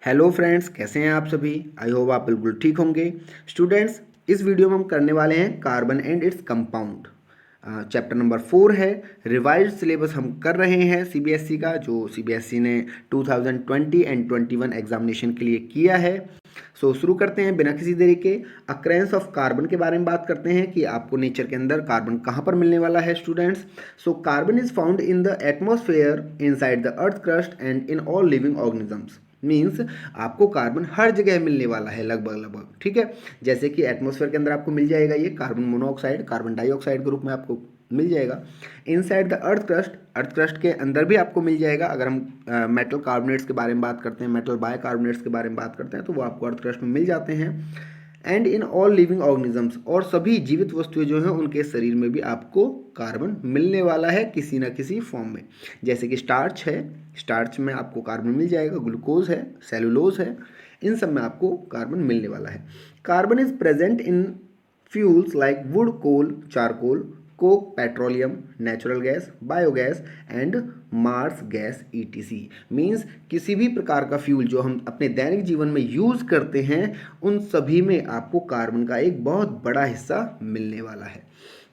Hello friends, कैसे हैं आप सभी। आई होप आप बिल्कुल ठीक होंगे। स्टूडेंट्स, इस वीडियो में हम करने वाले हैं carbon and its compound. Chapter number 4 है। रिवाइज्ड सिलेबस हम कर रहे हैं सीबीएसई का, जो सीबीएसई ने 2020 एंड 21 एग्जामिनेशन के लिए किया है। शुरू करते हैं बिना किसी देरी के। अक्रेंस ऑफ कार्बन के बारे में बात करते हैं कि आपको नेचर के अंदर कार्बन कहाँ पर मिलने वाला है students. Carbon is found in the atmosphere, inside the earth crust and in all living organisms. Means आपको कार्बन हर जगह मिलने वाला है लगभग लगभग, ठीक है। जैसे कि एटमॉस्फेयर के अंदर आपको मिल जाएगा ये कार्बन मोनोऑक्साइड, कार्बन डाइऑक्साइड के रूप में आपको मिल जाएगा। इनसाइड द अर्थ क्रस्ट के अंदर भी आपको मिल जाएगा। अगर हम मेटल कार्बोनेट्स के बारे में बात करते हैं, मेटल बायकार्बोनेट्स के बारे में बात करते हैं, तो वो आपको अर्थ क्रस्ट में मिल जाते हैं। And in all living organisms, और सभी जीवित वस्तुएं जो हैं उनके शरीर में भी आपको कार्बन मिलने वाला है किसी ना किसी फॉर्म में। जैसे कि स्टार्च है, स्टार्च में आपको कार्बन मिल जाएगा, ग्लूकोज है, सेलुलोज है, इन सब में आपको कार्बन मिलने वाला है। Carbon is present in fuels like wood, coal, charcoal, coke, petroleum, natural gas, biogas and marsh gas ETC. Means किसी भी प्रकार का फ्यूल जो हम अपने दैनिक जीवन में यूज़ करते हैं, उन सभी में आपको कार्बन का एक बहुत बड़ा हिस्सा मिलने वाला है।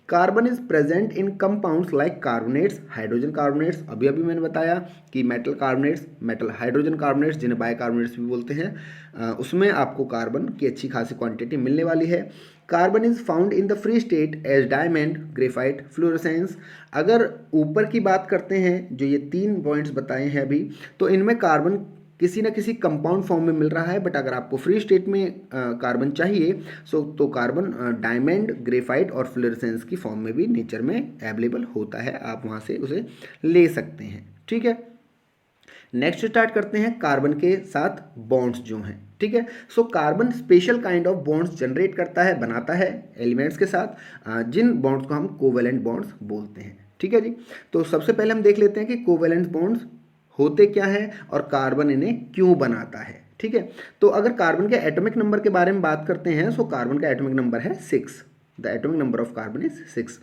Carbon is present in compounds like carbonates, hydrogen carbonates, अभी अभी मैंने बताया कि metal carbonates, metal hydrogen carbonates जिन्हें बायकार्बोनेट्स भी बोलते हैं, उसमें आपको कार्बन की अच्छी खासी क्वांटिटी मिलने वाली है। Carbon is found in the free state as diamond, graphite, fluorescence. अगर ऊपर की बात करते हैं, जो ये 3 पॉइंट्स बताए हैं अभी, तो इनमें कार्बन किसी न किसी कंपाउंड फॉर्म में मिल रहा है। बट अगर आपको फ्री स्टेट में कार्बन चाहिए, तो कार्बन डायमंड, ग्रेफाइट और फ्लोरेसेंस की फॉर्म में भी नेचर में अवेलेबल होता है। आप वहाँ से उसे ले सकते हैं, ठीक है। नेक्स्ट स्टार्ट करते हैं कार्बन के साथ बॉन्ड्स जो हैं, ठीक है। Carbon special kind of bonds generate करता है, बनाता है एलिमेंट्स के साथ, जिन बॉन्ड्स को हम कोवेलेंट बॉन्ड्स बोलते हैं, ठीक है जी। तो सबसे पहले हम देख लेते हैं कि कोवेलेंट बॉन्ड्स होते क्या हैं और कार्बन इन्हें क्यों बनाता है, ठीक है। तो अगर कार्बन के एटॉमिक नंबर के बारे में बात करते हैं, कार्बन का एटॉमिक नंबर है 6। The atomic number of carbon is 6।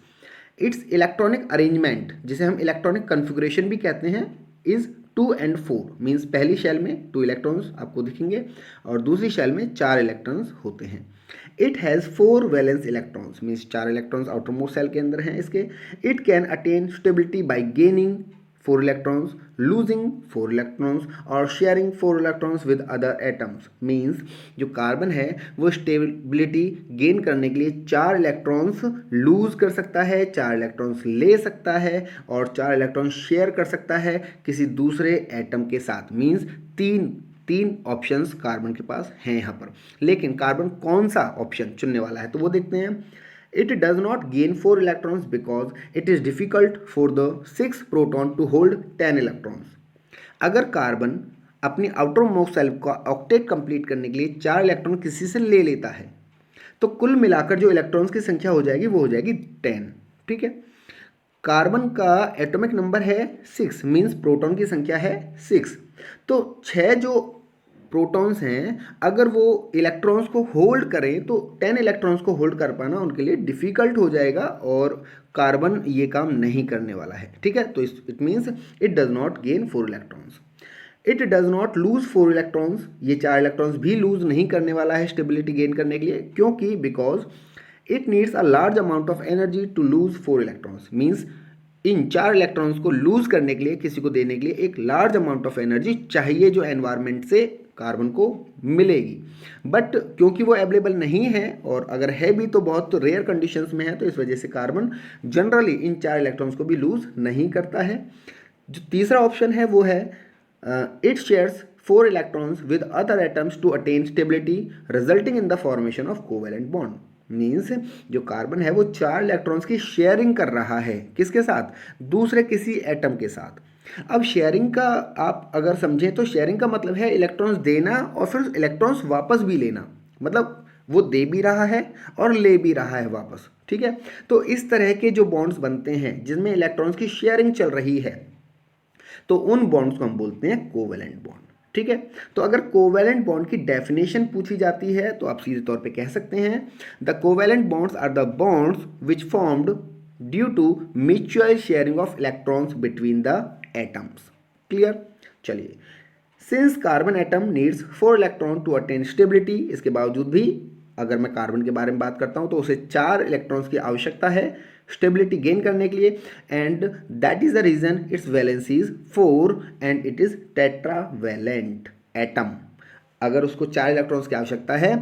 It's electronic arrangement, जिसे हम इलेक्ट्रॉनिक कन्फिग्रेशन भी कहते हैं, इज 2 and 4। मीन्स पहली शेल में 2 इलेक्ट्रॉन्स आपको दिखेंगे और दूसरी शेल में 4 इलेक्ट्रॉन्स होते हैं। It has 4 valence electrons, means 4 electrons outermost shell के अंदर हैं इसके। It can attain stability by gaining 4 electrons, losing 4 electrons और sharing 4 electrons with other atoms. Means जो कार्बन है वो स्टेबिलिटी गेन करने के लिए 4 इलेक्ट्रॉन्स लूज कर सकता है, 4 इलेक्ट्रॉन्स ले सकता है और 4 इलेक्ट्रॉन्स शेयर कर सकता है किसी दूसरे एटम के साथ। मीन्स तीन ऑप्शंस कार्बन के पास हैं यहाँ पर। लेकिन कार्बन कौन सा ऑप्शन चुनने वाला है, तो वो देखते हैं। It does not gain 4 electrons because it is difficult for the 6 proton to hold 10 electrons। अगर कार्बन अपनी आउटर मोस्ट सेल का ऑक्टेट कंप्लीट करने के लिए 4 इलेक्ट्रॉन किसी से ले लेता है, तो कुल मिलाकर जो इलेक्ट्रॉन्स की संख्या हो जाएगी वो हो जाएगी 10, ठीक है। कार्बन का एटॉमिक नंबर है 6, मीन्स प्रोटॉन की संख्या है 6। तो 6 जो प्रोटॉन्स हैं, अगर वो इलेक्ट्रॉन्स को होल्ड करें तो 10 इलेक्ट्रॉन्स को होल्ड कर पाना उनके लिए डिफ़िकल्ट हो जाएगा और कार्बन ये काम नहीं करने वाला है, ठीक है। तो it means it does not gain 4 electrons. It does not lose 4 electrons, ये 4 इलेक्ट्रॉन्स भी लूज नहीं करने वाला है स्टेबिलिटी गेन करने के लिए, क्योंकि because it needs a large amount of energy to lose 4 electrons. Means इन 4 इलेक्ट्रॉन्स को लूज करने के लिए, किसी को देने के लिए एक लार्ज अमाउंट ऑफ एनर्जी चाहिए जो एनवायरनमेंट से कार्बन को मिलेगी। बट क्योंकि वो अवेलेबल नहीं है, और अगर है भी तो बहुत रेयर कंडीशंस में है, तो इस वजह से कार्बन जनरली इन 4 इलेक्ट्रॉन्स को भी लूज नहीं करता है। जो तीसरा ऑप्शन है वो है it shares 4 electrons with other atoms to attain stability resulting in the formation of covalent bond. Means जो कार्बन है वो 4 इलेक्ट्रॉन्स की शेयरिंग कर रहा है, किसके साथ, दूसरे किसी एटम के साथ। अब शेयरिंग का आप अगर समझें तो शेयरिंग का मतलब है इलेक्ट्रॉन्स देना और फिर इलेक्ट्रॉन्स वापस भी लेना, मतलब वो दे भी रहा है और ले भी रहा है वापस, ठीक है। तो इस तरह के जो बॉन्ड्स बनते हैं जिनमें इलेक्ट्रॉन्स की शेयरिंग चल रही है, तो उन बॉन्ड्स को हम बोलते हैं कोवेलेंट बॉन्ड, ठीक है। तो अगर कोवेलेंट बॉन्ड की डेफिनेशन पूछी जाती है तो आप सीधे तौर पे कह सकते हैं, the covalent bonds are the bonds which formed due to mutual sharing of electrons between the atoms. Clear. चलिए since carbon atom needs 4 electron to attain stability, इसके बावजूद भी अगर मैं कार्बन के बारे में बात करता हूँ तो उसे 4 इलेक्ट्रॉन्स की आवश्यकता है स्टेबिलिटी गेन करने के लिए, and that is the reason its valency is 4 and it is tetravalent atom. अगर उसको 4 इलेक्ट्रॉन्स की आवश्यकता है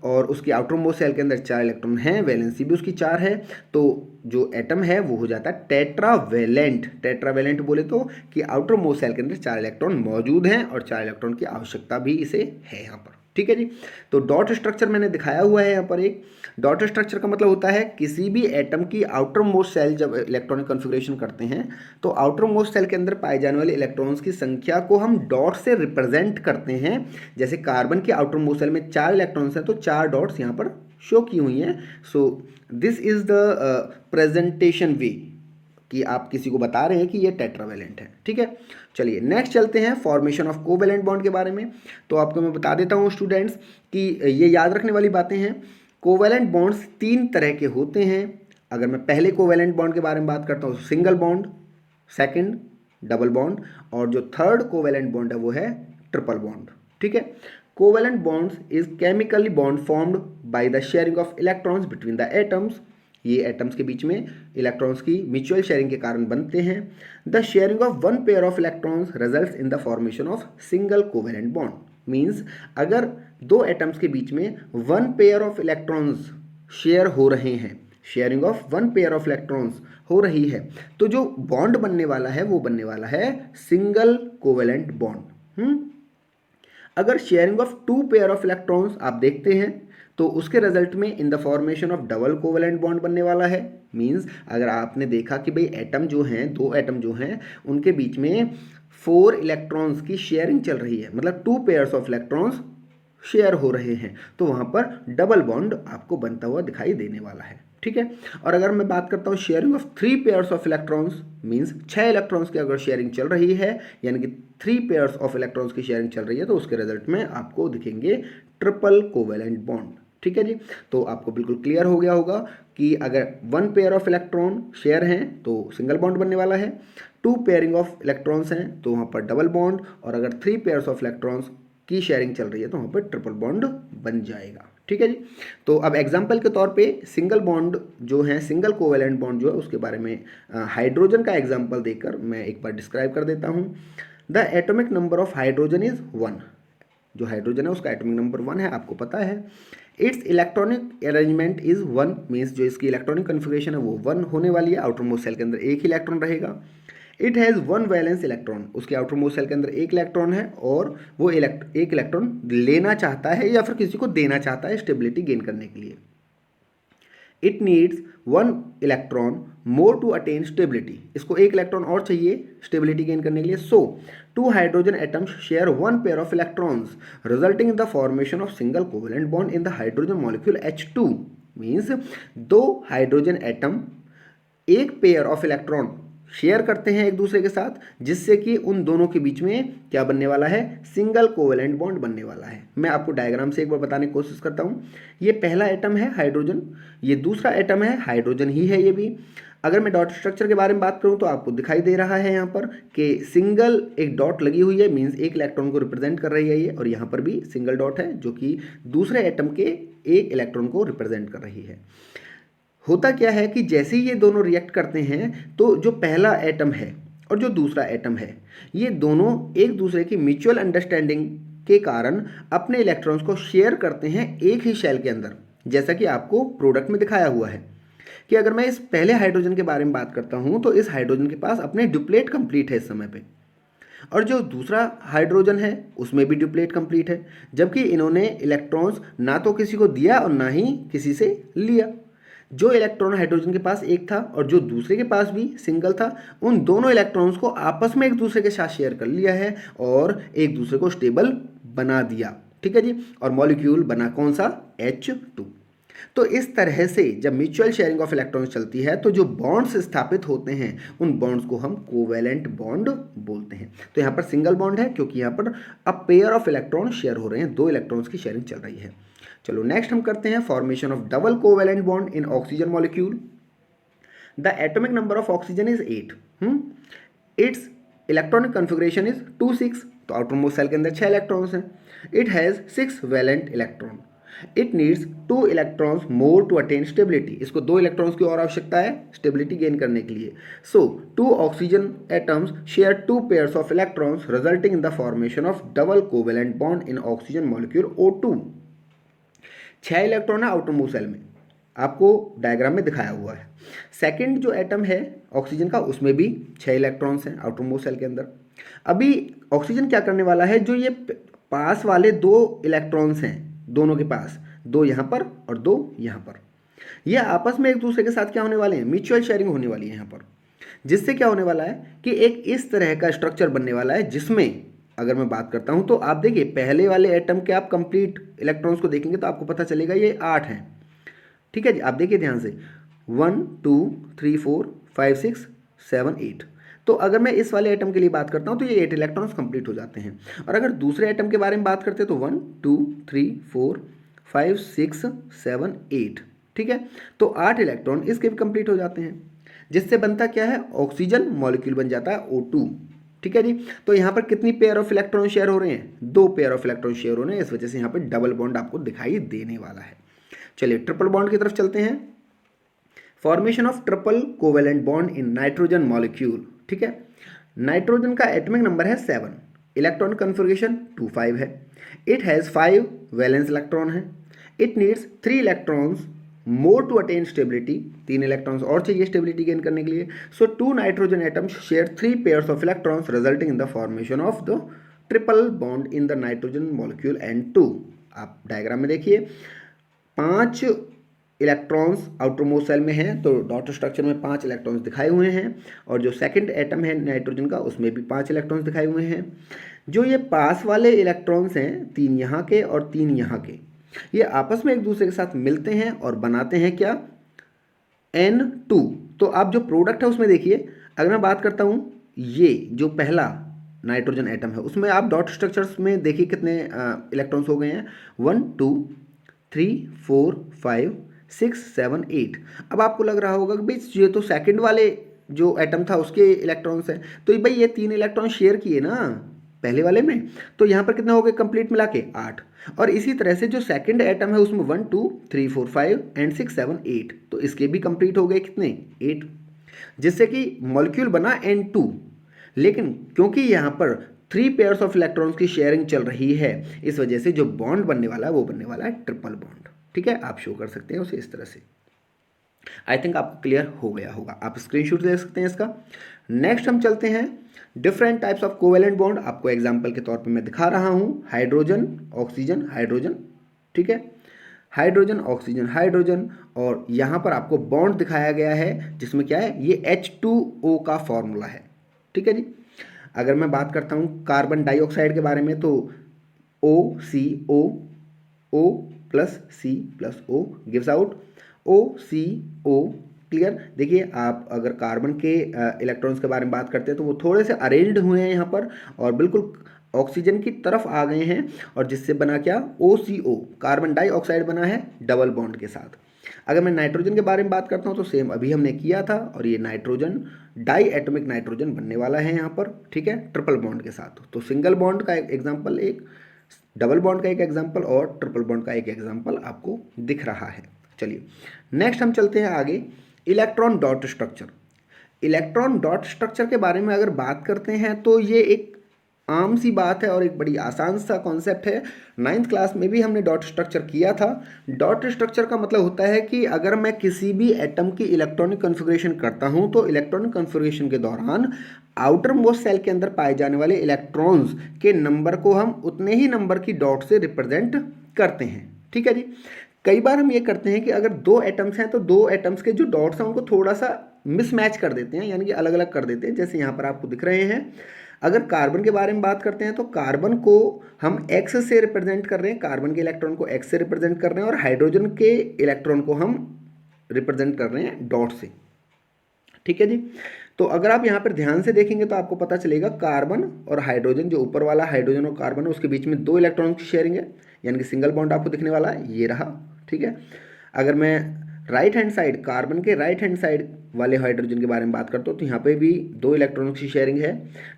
और उसकी आउटर मोस्ट सेल के अंदर 4 इलेक्ट्रॉन हैं, वैलेंसी भी उसकी 4 है, तो जो एटम है वो हो जाता है टेट्रावैलेंट। टेट्रावैलेंट बोले तो कि आउटर मोस्ट सेल के अंदर 4 इलेक्ट्रॉन मौजूद हैं और 4 इलेक्ट्रॉन की आवश्यकता भी इसे है यहाँ पर। ठीक है जी। तो डॉट स्ट्रक्चर मैंने दिखाया हुआ है यहाँ पर। एक डॉट स्ट्रक्चर का मतलब होता है किसी भी एटम की आउटर मोस्ट सेल जब इलेक्ट्रॉनिक कॉन्फ़िगरेशन करते हैं तो आउटर मोस्ट सेल के अंदर पाए जाने वाले इलेक्ट्रॉन्स की संख्या को हम डॉट से रिप्रेजेंट करते हैं। जैसे कार्बन की आउटर मोस्ट सेल में 4 इलेक्ट्रॉन्स हैं तो 4 डॉट्स यहाँ पर शो की हुई हैं। So this is the presentation way कि आप किसी को बता रहे हैं कि ये टेट्रावैलेंट है। ठीक है, चलिए नेक्स्ट चलते हैं फॉर्मेशन ऑफ कोवैलेंट बॉन्ड के बारे में। तो आपको मैं बता देता हूँ स्टूडेंट्स कि ये याद रखने वाली बातें हैं। कोवैलेंट बॉन्ड्स 3 तरह के होते हैं। अगर मैं पहले कोवैलेंट बॉन्ड के बारे में बात करता हूँ, single bond, second double bond, और जो थर्ड कोवैलेंट बॉन्ड है वो है ट्रिपल बॉन्ड। ठीक है, covalent bonds is chemically bond formed by the sharing of electrons between the atoms. ये एटम्स के बीच में इलेक्ट्रॉन्स की म्यूचुअल शेयरिंग के कारण बनते हैं। The sharing of one pair of electrons results in the formation of single covalent bond. Means अगर 2 atoms के बीच में one pair of electrons share हो रहे हैं, sharing of one pair of electrons हो रही है, तो जो बॉन्ड बनने वाला है वो बनने वाला है सिंगल कोवैलेंट बॉन्ड। अगर sharing of 2 pair of electrons आप देखते हैं तो उसके रिजल्ट में इन the formation of double covalent bond बनने वाला है। मींस अगर आपने देखा कि भाई एटम जो हैं, 2 एटम जो हैं, उनके बीच में 4 इलेक्ट्रॉन्स की शेयरिंग चल रही है, मतलब 2 पेयर्स ऑफ इलेक्ट्रॉन्स शेयर हो रहे हैं, तो वहाँ पर डबल बॉन्ड आपको बनता हुआ दिखाई देने वाला है। ठीक है, और अगर मैं बात करता हूँ sharing of 3 pairs of electrons, means 6 electrons की अगर शेयरिंग चल रही है, यानी कि 3 पेयर्स ऑफ इलेक्ट्रॉन्स की शेयरिंग चल रही है, तो उसके रिजल्ट में आपको दिखेंगे ट्रिपल कोवैलेंट बॉन्ड। ठीक है जी, तो आपको बिल्कुल क्लियर हो गया होगा कि अगर 1 पेयर ऑफ इलेक्ट्रॉन शेयर हैं तो सिंगल बॉन्ड बनने वाला है, 2 पेयरिंग ऑफ इलेक्ट्रॉन्स हैं तो वहाँ पर डबल बॉन्ड, और अगर 3 पेयर्स ऑफ इलेक्ट्रॉन्स की शेयरिंग चल रही है तो वहाँ पर ट्रिपल बॉन्ड बन जाएगा। ठीक है जी, तो अब एग्जाम्पल के तौर पे सिंगल बॉन्ड जो है, सिंगल कोवैलेंट बॉन्ड जो है, उसके बारे में हाइड्रोजन का एग्जाम्पल देकर मैं एक बार डिस्क्राइब कर देता हूँ। The atomic number of hydrogen is 1। जो हाइड्रोजन है उसका एटॉमिक नंबर 1 है, आपको पता है। It's electronic arrangement is 1, means जो इसकी इलेक्ट्रॉनिक कन्फिगरेशन है वो 1 होने वाली है। आउटर मोस्ट सेल के अंदर एक ही इलेक्ट्रॉन रहेगा। इट हैज़ 1 वैलेंस इलेक्ट्रॉन, उसके आउटर मोस्ट सेल के अंदर एक इलेक्ट्रॉन है और वो एक इलेक्ट्रॉन लेना चाहता है या फिर किसी को देना चाहता है स्टेबिलिटी गेन करने के लिए। It needs 1 electron more to attain stability, इसको एक इलेक्ट्रॉन और चाहिए स्टेबिलिटी गेन करने के लिए। So 2 hydrogen atoms share 1 pair of electrons resulting in the formation of single covalent bond in the hydrogen molecule H2। Means 2 hydrogen atom एक pair of electron share करते हैं एक दूसरे के साथ, जिससे कि उन दोनों के बीच में क्या बनने वाला है, सिंगल कोवैलेंट बॉन्ड बनने वाला है। मैं आपको डायग्राम से एक बार बताने की कोशिश करता हूँ। ये पहला एटम है हाइड्रोजन, ये दूसरा एटम है हाइड्रोजन ही है ये भी। अगर मैं डॉट स्ट्रक्चर के बारे में बात करूँ तो आपको दिखाई दे रहा है यहाँ पर कि सिंगल एक डॉट लगी हुई है, मीन्स एक इलेक्ट्रॉन को रिप्रेजेंट कर रही है ये, और यहाँ पर भी सिंगल डॉट है जो कि दूसरे एटम के एक इलेक्ट्रॉन को रिप्रेजेंट कर रही है। होता क्या है कि जैसे ही ये दोनों रिएक्ट करते हैं तो जो पहला एटम है और जो दूसरा एटम है, ये दोनों एक दूसरे की म्यूचुअल अंडरस्टैंडिंग के कारण अपने इलेक्ट्रॉन्स को शेयर करते हैं एक ही शेल के अंदर। जैसा कि आपको प्रोडक्ट में दिखाया हुआ है कि अगर मैं इस पहले हाइड्रोजन के बारे में बात करता हूँ तो इस हाइड्रोजन के पास अपने ड्यूप्लेट कंप्लीट है इस समय पे, और जो दूसरा हाइड्रोजन है उसमें भी ड्यूप्लेट कंप्लीट है, जबकि इन्होंने इलेक्ट्रॉन्स ना तो किसी को दिया और ना ही किसी से लिया। जो इलेक्ट्रॉन हाइड्रोजन के पास एक था और जो दूसरे के पास भी सिंगल था, उन दोनों इलेक्ट्रॉन्स को आपस में एक दूसरे के साथ शेयर कर लिया है और एक दूसरे को स्टेबल बना दिया। ठीक है जी, और मॉलिक्यूल बना कौन सा, H2। तो इस तरह से जब म्यूचुअल शेयरिंग ऑफ इलेक्ट्रॉन्स चलती है तो जो बॉन्ड्स स्थापित होते हैं उन बॉन्ड्स को हम कोवैलेंट बॉन्ड बोलते हैं। तो यहाँ पर सिंगल बॉन्ड है क्योंकि यहाँ पर a pair of electron share हो रहे हैं, 2 इलेक्ट्रॉन्स की शेयरिंग चल रही है। चलो नेक्स्ट हम करते हैं formation of double covalent bond in oxygen molecule. The atomic number of oxygen is 8। It's electronic configuration is 2 6। तो आउटरमोस्ट शेल के अंदर 6 इलेक्ट्रॉन्स हैं। It has 6 valent electron. It needs 2 electrons more to attain stability. इसको 2 electrons की और आवश्यकता है stability gain करने के लिए। So 2 oxygen atoms share 2 pairs of electrons resulting in the formation of double covalent bond in oxygen molecule O2। 6 electron है outermost shell में, आपको डायग्राम में दिखाया हुआ है। सेकंड जो एटम है ऑक्सीजन का, उसमें भी 6 इलेक्ट्रॉन्स हैं आउटरमोस्ट शेल के अंदर। अभी ऑक्सीजन क्या करने वाला है, जो ये पास वाले 2 इलेक्ट्रॉन्स हैं दोनों के पास, 2 यहाँ पर और 2 यहाँ पर, ये आपस में एक दूसरे के साथ क्या होने वाले हैं, म्यूचुअल शेयरिंग होने वाली है यहाँ पर। जिससे क्या होने वाला है कि एक इस तरह का स्ट्रक्चर बनने वाला है, जिसमें अगर मैं बात करता हूँ तो आप देखिए पहले वाले एटम के आप कंप्लीट इलेक्ट्रॉन्स को देखेंगे तो आपको पता चलेगा ये 8 हैं। ठीक है जी, आप देखिए ध्यान से 1 2 3 4 5 6 7 8। तो अगर मैं इस वाले एटम के लिए बात करता हूं तो ये 8 इलेक्ट्रॉन्स कंप्लीट हो जाते हैं। और अगर दूसरे एटम के बारे में बात करते हैं तो 1 2 3 4 5 6 7 8। ठीक है, तो 8 इलेक्ट्रॉन इसके भी कंप्लीट हो जाते हैं, जिससे बनता क्या है, ऑक्सीजन मॉलिक्यूल बन जाता है O2। ठीक है जी, तो यहाँ पर कितनी पेयर ऑफ इलेक्ट्रॉन शेयर हो रहे हैं, 2 पेयर ऑफ इलेक्ट्रॉन शेयर हो रहे हैं। इस वजह से यहाँ पर डबल बॉन्ड आपको दिखाई देने वाला है। चलिए ट्रिपल बॉन्ड की तरफ चलते हैं। Formation of triple covalent bond in nitrogen molecule. ठीक है, नाइट्रोजन का एटॉमिक नंबर है 7, इलेक्ट्रॉन कन्फिगरेशन 2 5 है। इट हैज़ 5 वैलेंस इलेक्ट्रॉन है। It needs 3 electrons more to attain stability, 3 electrons और चाहिए स्टेबिलिटी गेन करने के लिए। So 2 nitrogen atoms share 3 pairs of electrons resulting in the formation of the triple bond in the nitrogen molecule N2। आप diagram में देखिए 5 electrons outermost shell में हैं, तो डॉट स्ट्रक्चर में 5 इलेक्ट्रॉन्स दिखाए हुए हैं। और जो सेकंड एटम है नाइट्रोजन का, उसमें भी 5 इलेक्ट्रॉन्स दिखाए हुए हैं। जो ये पास वाले इलेक्ट्रॉन्स हैं, 3 यहाँ के और 3 यहाँ के, ये आपस में एक दूसरे के साथ मिलते हैं और बनाते हैं क्या, N2। तो आप जो प्रोडक्ट है उसमें देखिए, अगर मैं बात करता हूँ ये जो पहला नाइट्रोजन एटम है, उसमें आप डॉट स्ट्रक्चर्स में देखिए कितने इलेक्ट्रॉन्स हो गए हैं, 1 2 3 4 5 6 7 8। अब आपको लग रहा होगा कि भाई ये तो सेकंड वाले जो एटम था उसके इलेक्ट्रॉन्स हैं, तो भाई ये 3 इलेक्ट्रॉन शेयर किए ना पहले वाले में, तो यहाँ पर कितने हो गए कंप्लीट मिला के 8। और इसी तरह से जो सेकंड एटम है उसमें 1 2 3 4 5 एंड 6 7 8, तो इसके भी कंप्लीट हो गए कितने, 8, जिससे कि मॉलिक्यूल बना N2। लेकिन क्योंकि यहाँ पर 3 पेयर्स ऑफ इलेक्ट्रॉन्स की शेयरिंग चल रही है, इस वजह से जो बॉन्ड बनने वाला है वो बनने वाला है ट्रिपल बॉन्ड। ठीक है, आप शो कर सकते हैं उसे इस तरह से। आई थिंक आपको क्लियर हो गया होगा, आप स्क्रीनशॉट ले सकते हैं इसका। नेक्स्ट हम चलते हैं different types of covalent bond. आपको एग्जांपल के तौर पे मैं दिखा रहा हूँ, हाइड्रोजन ऑक्सीजन हाइड्रोजन। ठीक है, हाइड्रोजन ऑक्सीजन हाइड्रोजन, और यहाँ पर आपको बॉन्ड दिखाया गया है जिसमें क्या है, ये H2O का फॉर्मूला है। ठीक है जी, अगर मैं बात करता हूँ कार्बन डाइऑक्साइड के बारे में तो OCO, O plus C plus O gives out OCO। Clear, देखिए आप अगर कार्बन के इलेक्ट्रॉन्स के बारे में बात करते हैं तो वो थोड़े से अरेंज्ड हुए हैं यहाँ पर और बिल्कुल ऑक्सीजन की तरफ आ गए हैं, और जिससे बना क्या, OCO, कार्बन डाइऑक्साइड बना है डबल बॉन्ड के साथ। अगर मैं नाइट्रोजन के बारे में बात करता हूँ तो सेम अभी हमने किया था, और ये नाइट्रोजन डाई एटॉमिक नाइट्रोजन बनने वाला है यहाँ पर। ठीक है, ट्रिपल बॉन्ड के साथ। तो सिंगल बॉन्ड का एक एग्जाम्पल, एक डबल बॉन्ड का एक एग्जाम्पल, और ट्रिपल बॉन्ड का एक एग्जाम्पल आपको दिख रहा है। चलिए नेक्स्ट हम चलते हैं आगे, electron dot structure. Electron dot structure के बारे में अगर बात करते हैं तो ये एक आम सी बात है और एक बड़ी आसान सा कॉन्सेप्ट है। 9th क्लास में भी हमने डॉट स्ट्रक्चर किया था। डॉट स्ट्रक्चर का मतलब होता है कि अगर मैं किसी भी एटम की इलेक्ट्रॉनिक कन्फिगरेशन करता हूं तो इलेक्ट्रॉनिक कन्फिगरेशन के दौरान आउटर मोस्ट सेल के अंदर पाए जाने वाले इलेक्ट्रॉन्स के नंबर को हम उतने ही नंबर की डॉट से रिप्रेजेंट करते हैं। ठीक है जी, कई बार हम ये करते हैं कि अगर 2 एटम्स हैं तो 2 एटम्स के जो डॉट्स हैं उनको थोड़ा सा मिसमैच कर देते हैं, यानी कि अलग अलग कर देते हैं। जैसे यहाँ पर आपको दिख रहे हैं, अगर कार्बन के बारे में बात करते हैं तो कार्बन को हम X से रिप्रेजेंट कर रहे हैं, कार्बन के इलेक्ट्रॉन को X से रिप्रेजेंट कर रहे हैं, और हाइड्रोजन के इलेक्ट्रॉन को हम रिप्रेजेंट कर रहे हैं डॉट से। ठीक है जी, तो अगर आप यहाँ पर ध्यान से देखेंगे तो आपको पता चलेगा कार्बन और हाइड्रोजन, जो ऊपर वाला हाइड्रोजन और कार्बन है उसके बीच में 2 इलेक्ट्रॉन की शेयरिंग है, यानी कि सिंगल बॉन्ड आपको दिखने वाला है, ये रहा। ठीक है, अगर मैं राइट हैंड साइड, कार्बन के राइट हैंड साइड वाले हाइड्रोजन के बारे में बात करते हो तो यहाँ पे भी 2 इलेक्ट्रॉन्स की शेयरिंग है,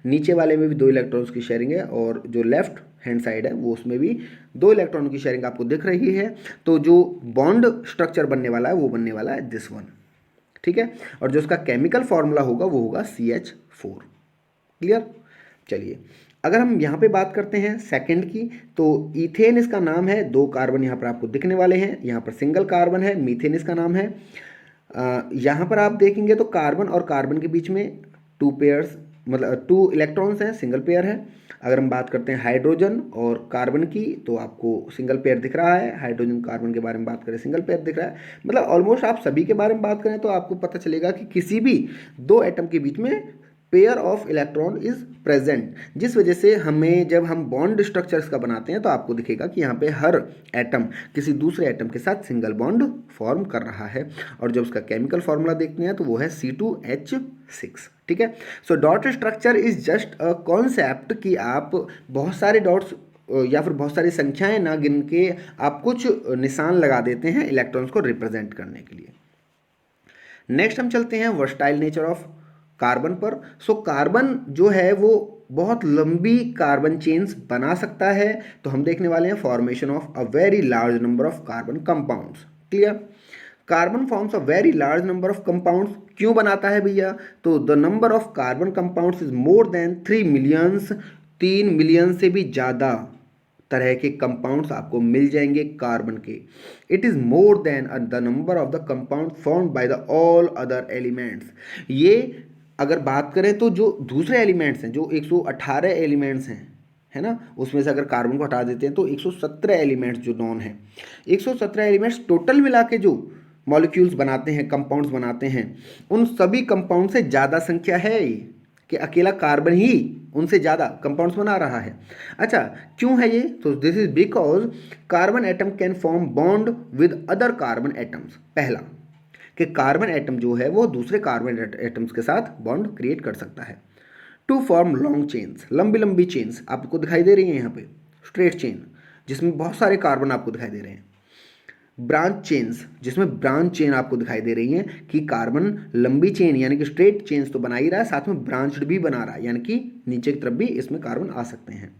नीचे वाले में भी 2 इलेक्ट्रॉन्स की शेयरिंग है, और जो लेफ्ट हैंड साइड है वो उसमें भी 2 इलेक्ट्रॉनों की शेयरिंग आपको दिख रही है। तो जो बॉन्ड स्ट्रक्चर बनने वाला है वो बनने वाला है दिस वन, ठीक है। और जो उसका केमिकल फॉर्मूला होगा वो होगा CH4। क्लियर। चलिए अगर हम यहाँ पे बात करते हैं सेकंड की, तो इथेन इसका नाम है, 2 कार्बन यहाँ पर आपको दिखने वाले हैं, यहाँ पर सिंगल कार्बन है, मीथेन इसका नाम है। यहाँ पर आप देखेंगे तो कार्बन और कार्बन के बीच में 2 पेयर्स मतलब 2 इलेक्ट्रॉन्स हैं, सिंगल पेयर है। अगर हम बात करते हैं हाइड्रोजन और कार्बन की तो आपको सिंगल पेयर दिख रहा है, हाइड्रोजन कार्बन के बारे में बात करें सिंगल पेयर दिख रहा है। मतलब ऑलमोस्ट आप सभी के बारे में बात करें तो आपको पता चलेगा कि किसी भी 2 एटम के बीच में pair of electron is present, जिस वजह से हमें जब हम बॉन्ड स्ट्रक्चर्स का बनाते हैं तो आपको दिखेगा कि यहाँ पे हर एटम किसी दूसरे एटम के साथ सिंगल बॉन्ड फॉर्म कर रहा है। और जब उसका केमिकल फॉर्मूला देखते हैं तो वो है C2H6, ठीक है। So dot structure is just a concept कि आप बहुत सारे डॉट्स या फिर बहुत सारी संख्याएं ना गिन के आप कुछ निशान लगा देते हैं इलेक्ट्रॉन्स को रिप्रेजेंट करने के लिए। नेक्स्ट हम चलते हैं वर्सटाइल नेचर ऑफ कार्बन पर। सो कार्बन जो है वो बहुत लंबी कार्बन चेन्स बना सकता है, तो हम देखने वाले हैं formation of a very large number of carbon compounds. Clear. Carbon forms a very large number of compounds. क्यों बनाता है भैया? तो the number of carbon compounds is more than 3 millions, 3 million से भी ज़्यादा तरह के कंपाउंड्स आपको मिल जाएंगे कार्बन के। It is more than the number of the compound formed by the all other elements. ये अगर बात करें तो जो दूसरे एलिमेंट्स हैं, जो 118 एलिमेंट्स हैं, है ना, उसमें से अगर कार्बन को हटा देते हैं तो 117 एलिमेंट्स जो नॉन है, 117 एलिमेंट्स टोटल मिला के जो मॉलिक्यूल्स बनाते हैं, कंपाउंड्स बनाते हैं, उन सभी कंपाउंड से ज़्यादा संख्या है ये, कि अकेला कार्बन ही उनसे ज़्यादा कंपाउंड्स बना रहा है। अच्छा, क्यों है ये? तो this is because carbon atom can form bond with other carbon atoms. पहला कि कार्बन एटम जो है वो दूसरे कार्बन एटम्स के साथ बॉन्ड क्रिएट कर सकता है। टू फॉर्म लॉन्ग चेन्स, लंबी लंबी चेन्स आपको दिखाई दे रही हैं यहाँ पे, स्ट्रेट चेन जिसमें बहुत सारे कार्बन आपको दिखाई दे रहे हैं। ब्रांच चेन्स, जिसमें ब्रांच चेन आपको दिखाई दे रही हैं कि कार्बन लंबी चेन यानी कि स्ट्रेट चेन्स तो बना ही रहा है, साथ में ब्रांच्ड भी बना रहा है, यानी कि नीचे की तरफ भी इसमें कार्बन आ सकते हैं।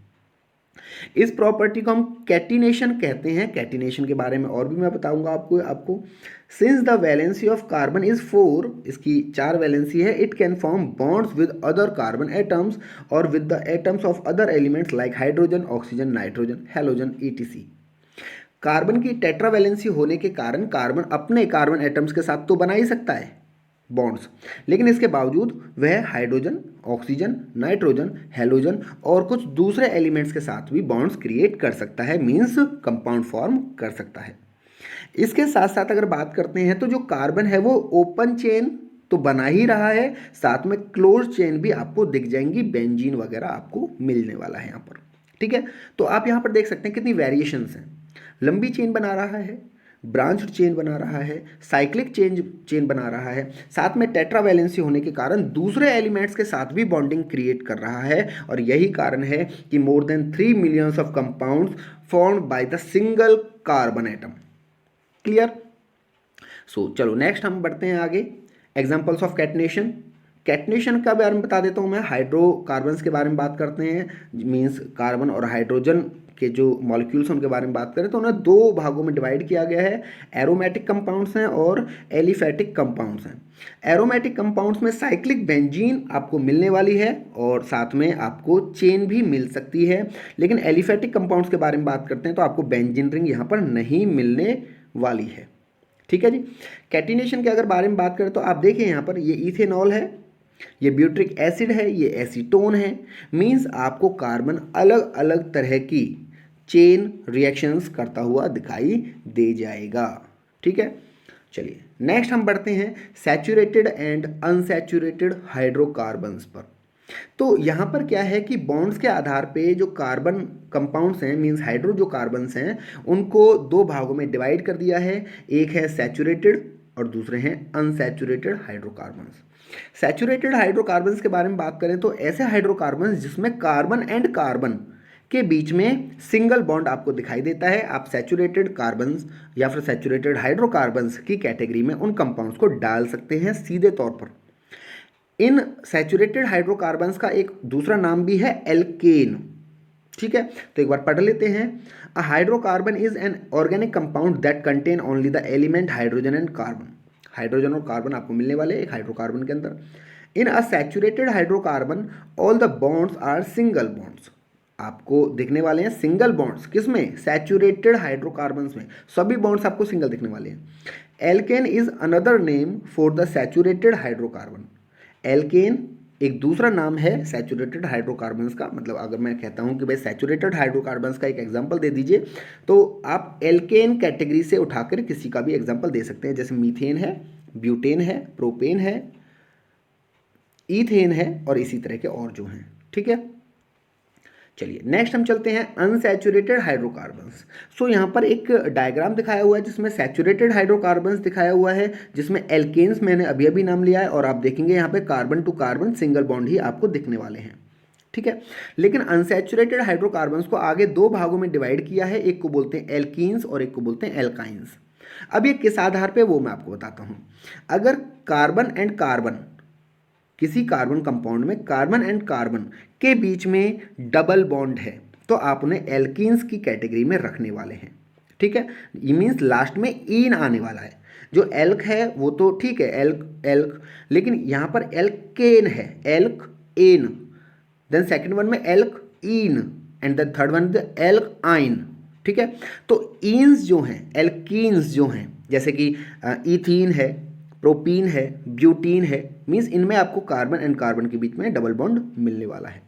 इस प्रॉपर्टी को हम कैटिनेशन कहते हैं। कैटिनेशन के बारे में और भी मैं बताऊंगा आपको। Since the valency of carbon is 4, इसकी 4 वैलेंसी है, it can form bonds with other carbon atoms और with the atoms of other elements like hydrogen, oxygen, nitrogen, halogen, ETC। Carbon की टेट्रा वैलेंसी होने के कारण कार्बन अपने carbon atoms के साथ तो बना ही सकता है बॉन्ड्स, लेकिन इसके बावजूद वह हाइड्रोजन, ऑक्सीजन, नाइट्रोजन, हैलोजन और कुछ दूसरे एलिमेंट्स के साथ भी बॉन्ड्स क्रिएट कर सकता है, मींस कंपाउंड फॉर्म कर सकता है। इसके साथ साथ अगर बात करते हैं तो जो कार्बन है वो ओपन चेन तो बना ही रहा है, साथ में क्लोज चेन भी आपको दिख जाएंगी, बेंजीन वगैरह आपको मिलने वाला है यहाँ पर, ठीक है। तो आप यहाँ पर देख सकते हैं कितनी वेरिएशंस हैं। लंबी चेन बना रहा है, ब्रांच्ड चेन बना रहा है, साइक्लिक चेन बना रहा है, साथ में टेट्रा वैलेंसी होने के कारण दूसरे एलिमेंट्स के साथ भी बॉन्डिंग क्रिएट कर रहा है, और यही कारण है कि more than 3 millions of compounds formed by the single carbon atom. Clear. So चलो नेक्स्ट हम बढ़ते हैं आगे। Examples of catenation. कैटनेशन का बारे में बता देता हूँ मैं। हाइड्रोकार्बन्स के बारे में बात करते हैं, मीन्स कार्बन और हाइड्रोजन के जो मॉलिक्यूल्स हैं उनके बारे में बात करें तो उन्हें 2 भागों में डिवाइड किया गया है। एरोमेटिक कंपाउंड्स हैं और एलिफेटिक कंपाउंड्स हैं। एरोमेटिक कंपाउंड्स में साइक्लिक बेंजीन आपको मिलने वाली है और साथ में आपको चेन भी मिल सकती है, लेकिन एलिफेटिक कंपाउंड्स के बारे में बात करते हैं तो आपको बेंजीन रिंग यहाँ पर नहीं मिलने वाली है, ठीक है जी। कैटिनेशन के अगर बारे में बात करें तो आप देखिए यहाँ पर ये इथेनॉल है, ये ब्यूट्रिक एसिड है, ये एसीटोन है, मींस आपको कार्बन अलग अलग तरह की चेन रिएक्शंस करता हुआ दिखाई दे जाएगा, ठीक है। चलिए नेक्स्ट हम बढ़ते हैं सैचुरेटेड एंड अनसैचुरेटेड हाइड्रोकार्बन्स पर। तो यहाँ पर क्या है कि बॉन्ड्स के आधार पे जो कार्बन कंपाउंड्स हैं, मींस हाइड्रो जो कार्बन्स हैं, उनको 2 भागों में डिवाइड कर दिया है। एक है सैचुरेटेड और दूसरे हैं अनसैचुरेटेड हाइड्रोकार्बन्स। सैचुरेटेड हाइड्रोकार्बन्स के बारे में बात करें तो ऐसे हाइड्रोकार्बन्स जिसमें कार्बन एंड कार्बन के बीच में सिंगल बॉन्ड आपको दिखाई देता है, आप सैचुरेटेड कार्बन्स या फिर सैचुरेटेड हाइड्रोकार्बन्स की कैटेगरी में उन कंपाउंड्स को डाल सकते हैं सीधे तौर पर। इन सैचुरेटेड हाइड्रोकार्बन्स का एक दूसरा नाम भी है एल्केन। ठीक है, तो एक बार पढ़ लेते हैं। A hydrocarbon is an organic compound that contain only the element hydrogen and carbon. Hydrogen और कार्बन आपको मिलने वाले एक हाइड्रोकार्बन के अंदर। In a saturated hydrocarbon all the bonds are single bonds. आपको दिखने वाले हैं सिंगल बॉन्ड्स, किसमें? सैचुरेटेड हाइड्रोकार्बन्स में सभी बॉन्ड्स आपको सिंगल दिखने वाले हैं। Alkane is another name for the saturated hydrocarbon. Alkane एक दूसरा नाम है सैचुरेटेड हाइड्रोकार्बन्स का। मतलब अगर मैं कहता हूं कि भाई सैचुरेटेड हाइड्रोकार्बन्स का एक एग्जांपल दे दीजिए, तो आप एल्केन कैटेगरी से उठाकर किसी का भी एग्जांपल दे सकते हैं। जैसे मीथेन है, ब्यूटेन है, प्रोपेन है, ईथेन है और इसी तरह के और जो हैं। ठीक है, चलिए नेक्स्ट हम चलते हैं अनसैचुरेटेड हाइड्रोकार्बन्स। सो यहाँ पर एक डायग्राम दिखाया हुआ है जिसमें सैचुरेटेड हाइड्रोकार्बन्स दिखाया हुआ है, जिसमें एल्केन्स मैंने अभी अभी नाम लिया है, और आप देखेंगे यहाँ पे carbon to carbon single bond ही आपको दिखने वाले हैं। ठीक है, लेकिन अनसैचुरेटेड हाइड्रोकार्बन्स को आगे दो भागों में डिवाइड किया है, एक को बोलते हैं एल्कीन्स और एक को बोलते हैं एल्काइंस। अब ये किस आधार पर वो मैं आपको बताता हूँ। अगर कार्बन एंड कार्बन, किसी कार्बन कंपाउंड में कार्बन एंड कार्बन के बीच में डबल बॉन्ड है, तो आप उन्हें एल्कीन्स की कैटेगरी में रखने वाले हैं। ठीक है, ये मीन्स लास्ट में ईन आने वाला है। जो एल्क है वो तो ठीक है, एल्क एल्क, लेकिन यहाँ पर एल्केन है, alkane, then second one में alkene and then third one alkyne. ठीक है, तो ईन्स जो हैं, एल्कीन्स जो हैं, जैसे कि ईथीन है, प्रोपीन है, ब्यूटीन है, मीन्स इनमें आपको कार्बन एंड कार्बन के बीच में डबल बॉन्ड मिलने वाला है।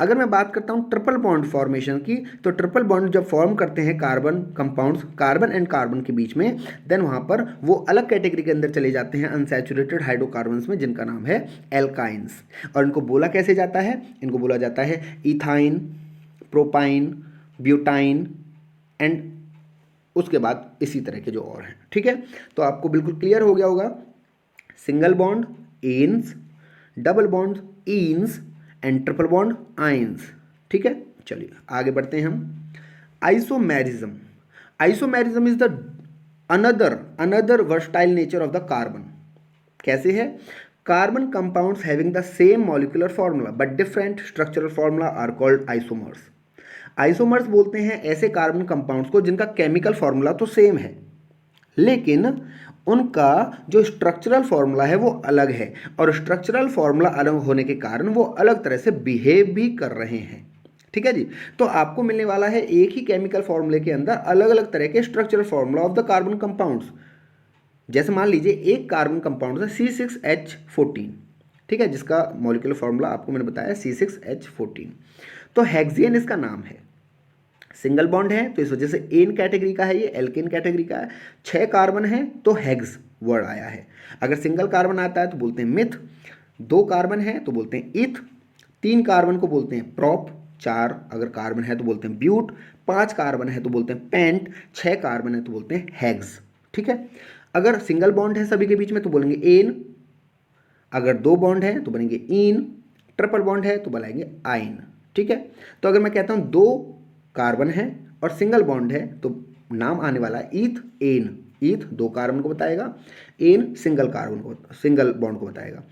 अगर मैं बात करता हूँ ट्रिपल बॉन्ड फॉर्मेशन की, तो ट्रिपल बॉन्ड जब फॉर्म करते हैं carbon compounds carbon and carbon के बीच में, देन वहाँ पर वो अलग कैटेगरी के अंदर चले जाते हैं अनसैचुरेटेड हाइड्रोकार्बन्स में, जिनका नाम है एल्काइंस। और इनको बोला कैसे जाता है? इनको बोला जाता है इथाइन, प्रोपाइन, ब्यूटाइन एंड उसके बाद इसी तरह के जो और हैं। ठीक है, तो आपको बिल्कुल क्लियर हो गया होगा। Single bond anes, double bond enes and triple bond ynes. ठीक है, चलिए आगे बढ़ते हैं हम। Isomerism. Isomerism is the another versatile nature of the carbon. कैसे है? Carbon compounds having the same molecular formula but different structural formula are called isomers. Isomers बोलते हैं ऐसे कार्बन कंपाउंड्स को जिनका केमिकल फॉर्मूला तो सेम है, लेकिन उनका जो स्ट्रक्चरल फॉर्मूला है वो अलग है, और स्ट्रक्चरल फॉर्मूला अलग होने के कारण वो अलग तरह से बिहेव भी कर रहे हैं। ठीक है जी, तो आपको मिलने वाला है एक ही केमिकल फॉर्मूले के अंदर अलग अलग तरह के structural formula of the carbon compounds. जैसे मान लीजिए एक कार्बन कंपाउंड है C6H14, ठीक है, जिसका मॉलिक्यूलर फॉर्मूला आपको मैंने बताया C6H14। तो हेक्सेन इसका नाम है, सिंगल बॉन्ड है तो इस वजह से एन कैटेगरी का है, ये एल्केन कैटेगरी का है। 6 कार्बन है तो हेक्स वर्ड आया है। अगर सिंगल कार्बन आता है तो बोलते हैं मिथ, 2 कार्बन है तो बोलते हैं इथ, 3 कार्बन को बोलते हैं प्रॉप, 4 अगर कार्बन है तो बोलते हैं ब्यूट, 5 कार्बन है तो बोलते हैं पेंट, 6 कार्बन है तो बोलते हैं हेक्स। ठीक है, अगर सिंगल बॉन्ड है सभी के बीच में तो बोलेंगे एन, अगर 2 बॉन्ड है तो बनेंगे इन, ट्रिपल बॉन्ड है तो बुलाएंगे आइन। ठीक है, तो अगर मैं कहता हूँ 2 कार्बन है और सिंगल बॉन्ड है तो नाम आने वाला है ईथ एन। ईथ 2 कार्बन को बताएगा, एन सिंगल बॉन्ड को बताएगा।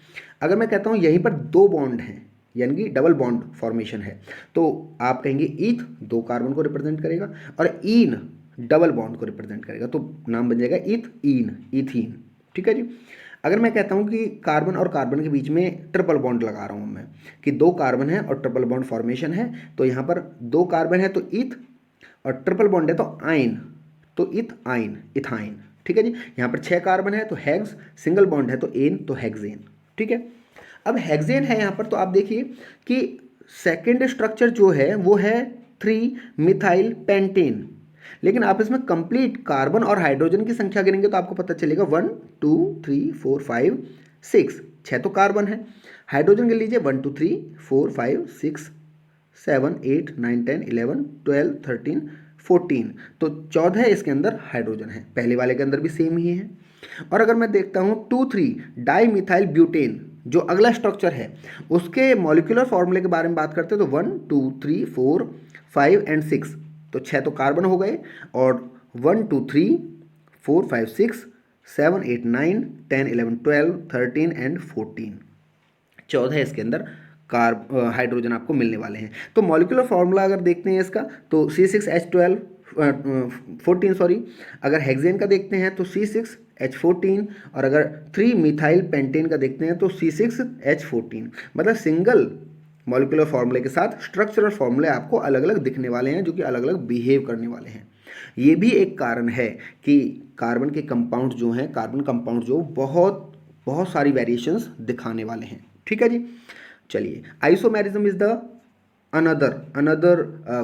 अगर मैं कहता हूँ यहीं पर 2 बॉन्ड हैं यानी कि डबल बॉन्ड फॉर्मेशन है, तो आप कहेंगे ईथ 2 कार्बन को रिप्रेजेंट करेगा और ईन डबल बॉन्ड को रिप्रेजेंट करेगा, तो नाम बन जाएगा ईथ ईन, ईथीन। ठीक है जी, अगर मैं कहता हूँ कि कार्बन और कार्बन के बीच में ट्रिपल बॉन्ड लगा रहा हूँ मैं, कि 2 कार्बन है और ट्रिपल बॉन्ड फॉर्मेशन है, तो यहाँ पर 2 कार्बन है तो ईथ और ट्रिपल बॉन्ड है तो आइन, तो इथ आइन, इथाइन। ठीक है जी, यहाँ पर 6 कार्बन है तो हेक्स, सिंगल बॉन्ड है तो एन, तो हेक्सेन। ठीक है, अब हेक्सेन है यहाँ पर, तो आप देखिए कि सेकेंड स्ट्रक्चर जो है वो है 3 मिथाइल पेंटेन, लेकिन आप इसमें कंप्लीट कार्बन और हाइड्रोजन की संख्या गिनेंगे तो आपको पता चलेगा 1 2 3 4 5 6, 6 तो कार्बन है। हाइड्रोजन गिन लीजिए 1 2 3 4 5 6 7 8 9 10 11 12 13 14, तो 14 इसके अंदर हाइड्रोजन है, पहले वाले के अंदर भी सेम ही है। और अगर मैं देखता हूँ 2 3 डाई मिथाइल ब्यूटेन, जो अगला स्ट्रक्चर है उसके मॉलिक्यूलर फॉर्मूले के बारे में बात करते हैं तो 1 2 3 4 5 एंड 6, तो 6 तो कार्बन हो गए, और 1 2 3 4 5 6 7 8 9 10 11 12 13 एंड 14, 14 इसके अंदर हाइड्रोजन आपको मिलने वाले हैं। तो मॉलिक्यूलर फॉर्मूला अगर देखते हैं इसका, तो C6H12 14 सॉरी, अगर हेक्सेन का देखते हैं तो C6H14, और अगर 3 मिथाइल पेंटेन का देखते हैं तो C6H14। मतलब सिंगल मॉलिक्यूलर फार्मूले के साथ स्ट्रक्चरल फार्मूले आपको अलग अलग दिखने वाले हैं, जो कि अलग अलग बिहेव करने वाले हैं। ये भी एक कारण है कि कार्बन के कंपाउंड जो हैं, कार्बन कंपाउंड जो बहुत बहुत सारी वेरिएशंस दिखाने वाले हैं। ठीक है जी, चलिए, isomerism is the another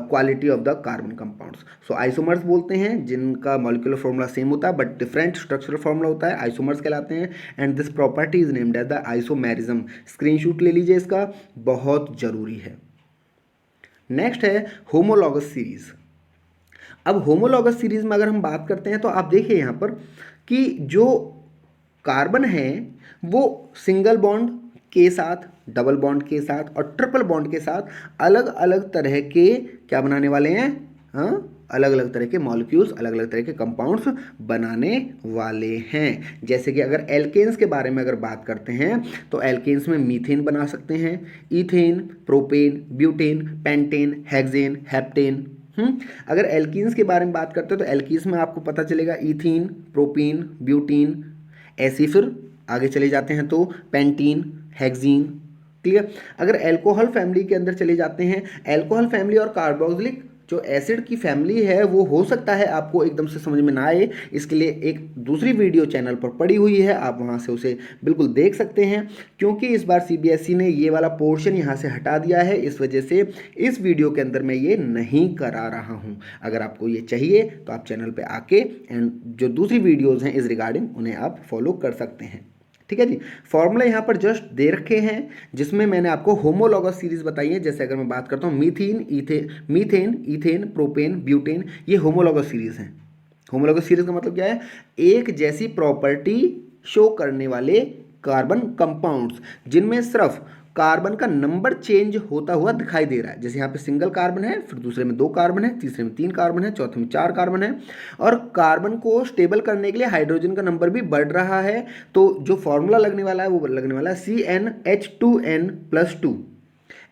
quality of the carbon compounds. So isomers बोलते हैं जिनका मॉलिक्यूलर फॉर्मूला सेम होता है बट डिफरेंट स्ट्रक्चरल फॉर्मूला होता है, आइसोमर्स कहलाते हैं। And this property is named as the isomerism. Screenshot ले लीजिए इसका, बहुत जरूरी है। नेक्स्ट है होमोलॉगस सीरीज। अब होमोलॉगस सीरीज में अगर हम बात करते हैं तो आप देखिए यहाँ पर कि जो कार्बन है वो सिंगल बॉन्ड के साथ, डबल बॉन्ड के साथ और ट्रिपल बॉन्ड के साथ अलग अलग तरह के क्या बनाने वाले हैं, हाँ, अलग अलग तरह के मॉलिक्यूल्स, अलग अलग तरह के कंपाउंड्स बनाने वाले हैं। जैसे कि अगर एल्केन्स के बारे में अगर बात करते हैं तो एल्केन्स में मीथेन बना सकते हैं, ethane, propane, butane, pentane, hexane, heptane. अगर एल्कीन्स के बारे में बात करते हैं तो एल्कीन्स में आपको पता चलेगा इथीन, प्रोपीन, ब्यूटीन, ऐसे फिर आगे चले जाते हैं तो पेंटीन, हेक्सीन। क्लियर। अगर अल्कोहल फैमिली के अंदर चले जाते हैं, अल्कोहल फैमिली और कार्बोक्सिलिक जो एसिड की फैमिली है वो हो सकता है आपको एकदम से समझ में ना आए, इसके लिए एक दूसरी वीडियो चैनल पर पड़ी हुई है, आप वहां से उसे बिल्कुल देख सकते हैं। क्योंकि इस बार CBSE ने ये वाला पोर्शन यहाँ से हटा दिया है, इस वजह से इस वीडियो के अंदर मैं ये नहीं करा रहा हूँ। अगर आपको ये चाहिए तो आप चैनल पर आके एंड जो दूसरी वीडियोज़ हैं इस रिगार्डिंग उन्हें आप फॉलो कर सकते हैं। ठीक है जी। फॉर्मूला यहाँ पर जस्ट दे रखे हैं जिसमें मैंने आपको होमोलॉगस सीरीज बताई है। जैसे अगर मैं बात करता हूँ मीथेन, इथेन, प्रोपेन, ब्यूटेन, ये होमोलॉगस सीरीज हैं। होमोलॉगस सीरीज का मतलब क्या है, एक जैसी प्रॉपर्टी शो करने वाले कार्बन कंपाउंड्स जिनमें सिर्फ कार्बन का नंबर चेंज होता हुआ दिखाई दे रहा है। जैसे यहाँ पे सिंगल कार्बन है, फिर दूसरे में 2 कार्बन है, तीसरे में 3 कार्बन है, चौथे में 4 कार्बन है, और कार्बन को स्टेबल करने के लिए हाइड्रोजन का नंबर भी बढ़ रहा है। तो जो फॉर्मूला लगने वाला है वो लगने वाला है CnH2n+2।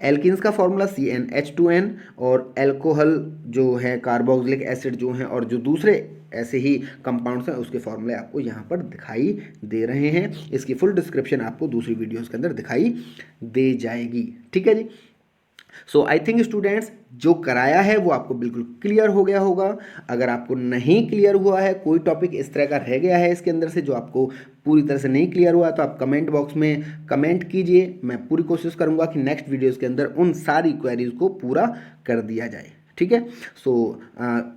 एल्किन्स का फॉर्मूला CnH2n, और एल्कोहल जो है, कार्बोक्सिलिक एसिड जो हैं और जो दूसरे ऐसे ही कंपाउंड्स हैं उसके फॉर्मूले आपको यहाँ पर दिखाई दे रहे हैं। इसकी फुल डिस्क्रिप्शन आपको दूसरी वीडियोस के अंदर दिखाई दे जाएगी। ठीक है जी। सो आई थिंक स्टूडेंट्स जो कराया है वो आपको बिल्कुल क्लियर हो गया होगा। अगर आपको नहीं क्लियर हुआ है, कोई टॉपिक इस तरह का रह गया है इसके अंदर से जो आपको पूरी तरह से नहीं क्लियर हुआ, तो आप कमेंट बॉक्स में कमेंट कीजिए। मैं पूरी कोशिश करूंगा कि नेक्स्ट वीडियोस के अंदर उन सारी क्वेरीज को पूरा कर दिया जाए। ठीक है। सो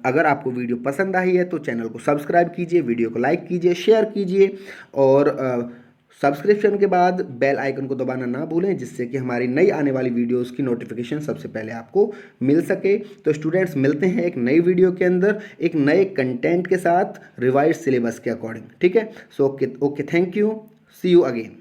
अगर आपको वीडियो पसंद आई है तो चैनल को सब्सक्राइब कीजिए, वीडियो को लाइक कीजिए, शेयर कीजिए, और सब्सक्रिप्शन के बाद बेल आइकन को दबाना ना भूलें, जिससे कि हमारी नई आने वाली वीडियोस की नोटिफिकेशन सबसे पहले आपको मिल सके। तो स्टूडेंट्स मिलते हैं एक नई वीडियो के अंदर एक नए कंटेंट के साथ, रिवाइज सिलेबस के अकॉर्डिंग। ठीक है। So okay, thank you, see you again.